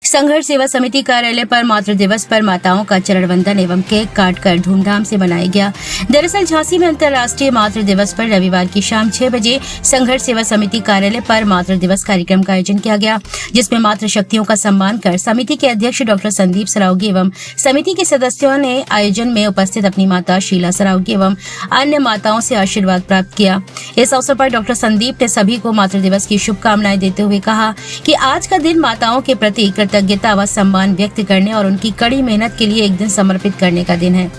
संघर्ष सेवा समिति कार्यालय पर मातृ दिवस पर माताओं का चरण वंदन एवं केक काटकर धूमधाम से मनाया गया। दरअसल झांसी में अंतर्राष्ट्रीय मातृ दिवस पर रविवार की शाम 6 बजे संघर्ष सेवा समिति कार्यालय पर मातृ दिवस कार्यक्रम का आयोजन किया गया, जिसमें मातृ शक्तियों का सम्मान कर समिति के अध्यक्ष डॉक्टर संदीप सरावगी एवं समिति के सदस्यों ने आयोजन में उपस्थित अपनी माता शीला सरावगी एवं अन्य माताओं से आशीर्वाद प्राप्त किया। इस अवसर पर डॉक्टर संदीप ने सभी को मातृ दिवस की शुभकामनाएं देते हुए कहा कि आज का दिन माताओं के प्रति कृतज्ञता व सम्मान व्यक्त करने और उनकी कड़ी मेहनत के लिए एक दिन समर्पित करने का दिन है।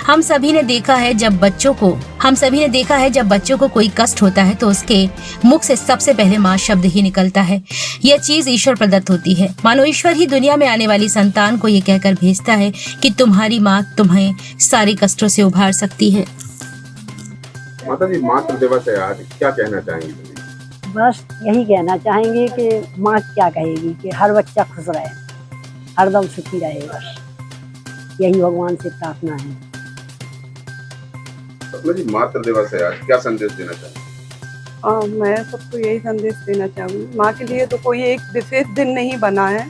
हम सभी ने देखा है जब बच्चों को कोई कष्ट होता है तो उसके मुख से सबसे पहले माँ शब्द ही निकलता है। यह चीज ईश्वर प्रदत्त होती है। मानो ईश्वर ही दुनिया में आने वाली संतान को ये कहकर भेजता है कि तुम्हारी माँ तुम्हें सारे कष्टों से उभार सकती है। माता जी, मातृ दिवस है आज, क्या कहना चाहेंगी? बस यही कहना चाहेंगे कि माँ क्या कहेगी कि हर बच्चा खुश रहे, हरदम सुखी रहे, बस यही भगवान से प्रार्थना है। जी, मातृ दिवस है आज, क्या संदेश देना चाहेंगे? मैं सबको यही संदेश देना चाहूँगी, माँ के लिए तो कोई एक विशेष दिन नहीं बना है,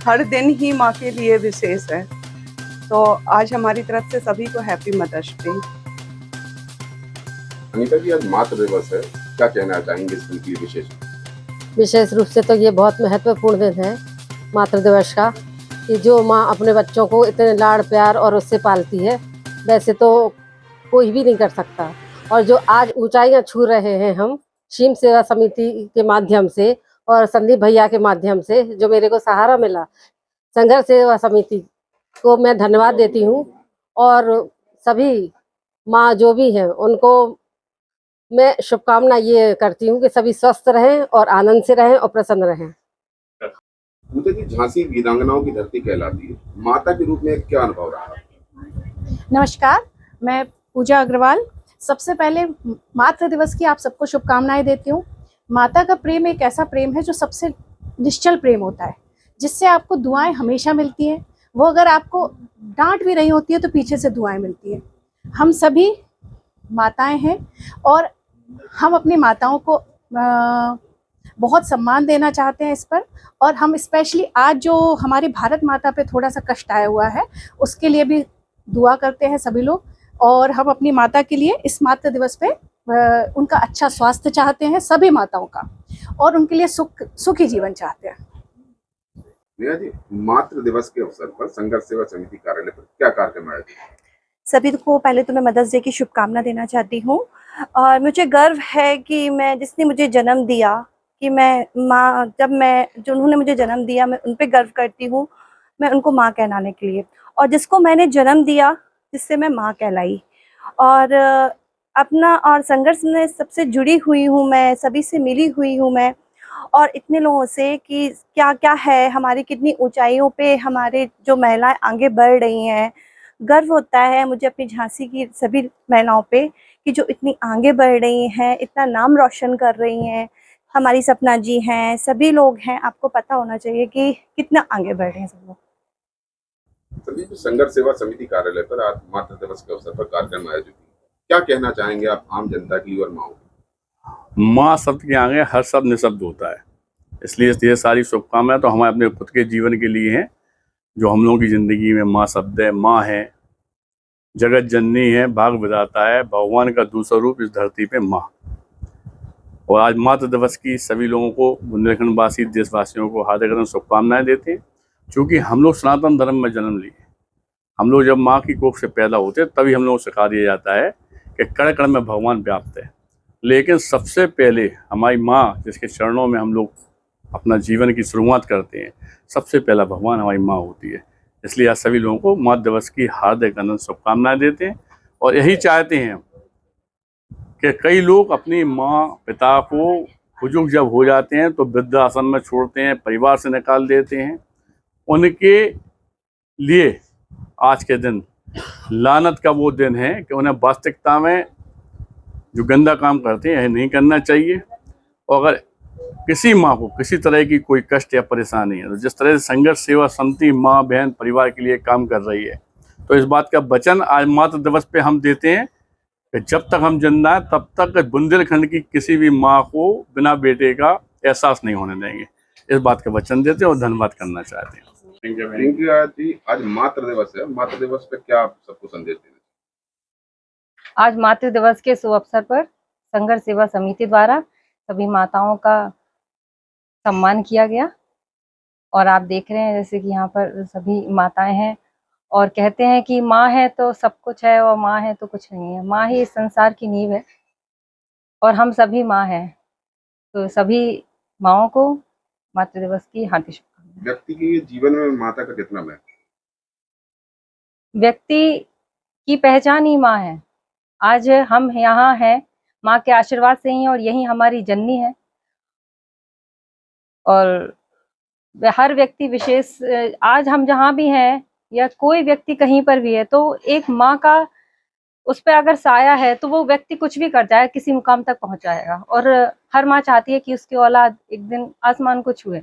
हर दिन ही माँ के लिए विशेष है। तो आज हमारी तरफ से सभी को हैप्पी मदर्स डे। अनीता जी, आज मातृ दिवस है, क्या कहना चाहेंगे इस दिन की विशेष रूप से? तो ये बहुत महत्वपूर्ण दिन है मातृ दिवस का, कि जो माँ अपने बच्चों को इतने लाड़ प्यार और उससे पालती है, वैसे तो कोई भी नहीं कर सकता। और जो आज ऊंचाइयाँ छू रहे हैं हम शीम सेवा समिति के माध्यम से और संदीप भैया के माध्यम से, जो मेरे को सहारा मिला, संघर्ष सेवा समिति को मैं धन्यवाद देती हूँ। और सभी माँ जो भी हैं उनको मैं शुभकामना ये करती हूँ कि सभी स्वस्थ रहें और आनंद से रहें और प्रसन्न रहें। जी, झांसी वीरांगनाओं की धरती कहलाती है, माता के रूप में क्या अनुभव रहा? नमस्कार, मैं पूजा अग्रवाल। सबसे पहले मातृ दिवस की आप सबको शुभकामनाएं देती हूँ। माता का प्रेम एक ऐसा प्रेम है जो सबसे निश्चल प्रेम होता है, जिससे आपको दुआएं हमेशा मिलती हैं। वो अगर आपको डांट भी रही होती है तो पीछे से दुआएं मिलती हैं। हम सभी माताएं हैं और हम अपनी माताओं को बहुत सम्मान देना चाहते हैं इस पर। और हम स्पेशली आज जो हमारी भारत माता पे थोड़ा सा कष्ट आया हुआ है, उसके लिए भी दुआ करते हैं सभी लोग। और हम अपनी माता के लिए इस मातृ दिवस पे उनका अच्छा स्वास्थ्य चाहते हैं, सभी माताओं का, और उनके लिए सुखी जीवन चाहते हैं। नेहा जी, मातृ दिवस के अवसर पर संघर्ष सेवा समिति कार्यालय पर क्या कार्यक्रम आयोजित? सभी को पहले तो मैं मदर्स डे की शुभकामना देना चाहती हूँ। और मुझे गर्व है कि जिसने मुझे जन्म दिया, कि मैं माँ, उन्होंने मुझे जन्म दिया, मैं उन पे गर्व करती हूँ। मैं उनको माँ कहलाने के लिए, और जिसको मैंने जन्म दिया, जिससे मैं माँ कहलाई, और और संघर्ष में सबसे जुड़ी हुई हूँ मैं, सभी से मिली हुई हूँ मैं, और इतने लोगों से कि क्या क्या है, हमारी कितनी ऊंचाइयों पे हमारे जो महिलाएं आगे बढ़ रही हैं। गर्व होता है मुझे अपनी झांसी की सभी महिलाओं पे कि जो इतनी आगे बढ़ रही हैं, इतना नाम रोशन कर रही हैं। हमारी सपना जी हैं, सभी लोग हैं, आपको पता होना चाहिए कि कितना आगे बढ़ रहे हैं सब लोग। संघर्ष सेवा समिति कार्यालय पर आज मातृ दिवस के अवसर पर कार्यक्रम आयोजित, क्या कहना चाहेंगे आप आम जनता की और माँ? माँ शब्द के आगे हर शब्द निशब्द होता है, इसलिए ये सारी शुभकामनाएं तो हमारे अपने खुद के जीवन के लिए हैं। जो हम लोगों की ज़िंदगी में माँ शब्द है, माँ है, जगत जननी है, भाग विधाता है, भगवान का दूसरा रूप इस धरती पे माँ। और आज मातृ दिवस की सभी लोगों को, बुंदेलखंडवासी देशवासियों को हार्दिक शुभकामनाएं देते हैं। क्योंकि हम लोग सनातन धर्म में जन्म लिए, हम लोग जब माँ की कोख से पैदा होते हैं तभी हम लोग को सिखा दिया जाता है कि कण कण में भगवान व्याप्त है। लेकिन सबसे पहले हमारी माँ, जिसके चरणों में हम लोग अपना जीवन की शुरुआत करते हैं, सबसे पहला भगवान हमारी माँ होती है। इसलिए आज सभी लोगों को मातृ दिवस की हार्दिक शुभकामनाएं देते हैं। और यही चाहते हैं कि कई लोग अपनी माँ पिता को बुजुर्ग जब हो जाते हैं तो वृद्धाश्रम में छोड़ते हैं, परिवार से निकाल देते हैं। उनके लिए आज के दिन लानत का वो दिन है कि उन्हें वास्तविकता में जो गंदा काम करते हैं यह नहीं करना चाहिए। और अगर किसी माँ को किसी तरह की कोई कष्ट या परेशानी है, तो जिस तरह से संघर्ष सेवा समिति माँ बहन परिवार के लिए काम कर रही है, तो इस बात का वचन आज मातृ दिवस पे हम देते हैं कि जब तक हम जिंदा हैं तब तक बुंदेलखंड की किसी भी माँ को बिना बेटे का एहसास नहीं होने देंगे। इस बात का वचन देते हैं और धन्यवाद करना चाहते हैं। प्रियंका जी, आज मातृ दिवस है, मातृ दिवस पे क्या आप सबको संदेश देना? आज मातृ दिवस के शुभ अवसर पर संघर्ष सेवा समिति द्वारा सभी माताओं का सम्मान किया गया और आप देख रहे हैं जैसे कि यहाँ पर सभी माताएं हैं और कहते हैं कि माँ है तो सब कुछ है और माँ है तो कुछ नहीं है। माँ ही इस संसार की नींव है और हम सभी माँ हैं। तो सभी माँओं को मातृ दिवस की हार्दिक शुभकामनाएं। व्यक्ति के जीवन में माता का कितना महत्व? व्यक्ति की पहचान ही माँ है। आज हम यहाँ हैं माँ के आशीर्वाद से ही और यही हमारी जननी है। और हर व्यक्ति विशेष आज हम जहाँ भी हैं या कोई व्यक्ति कहीं पर भी है तो एक माँ का उस पर अगर साया है तो वो व्यक्ति कुछ भी कर जाए किसी मुकाम तक पहुँच जाएगा। और हर माँ चाहती है कि उसकी औलाद एक दिन आसमान को छुए।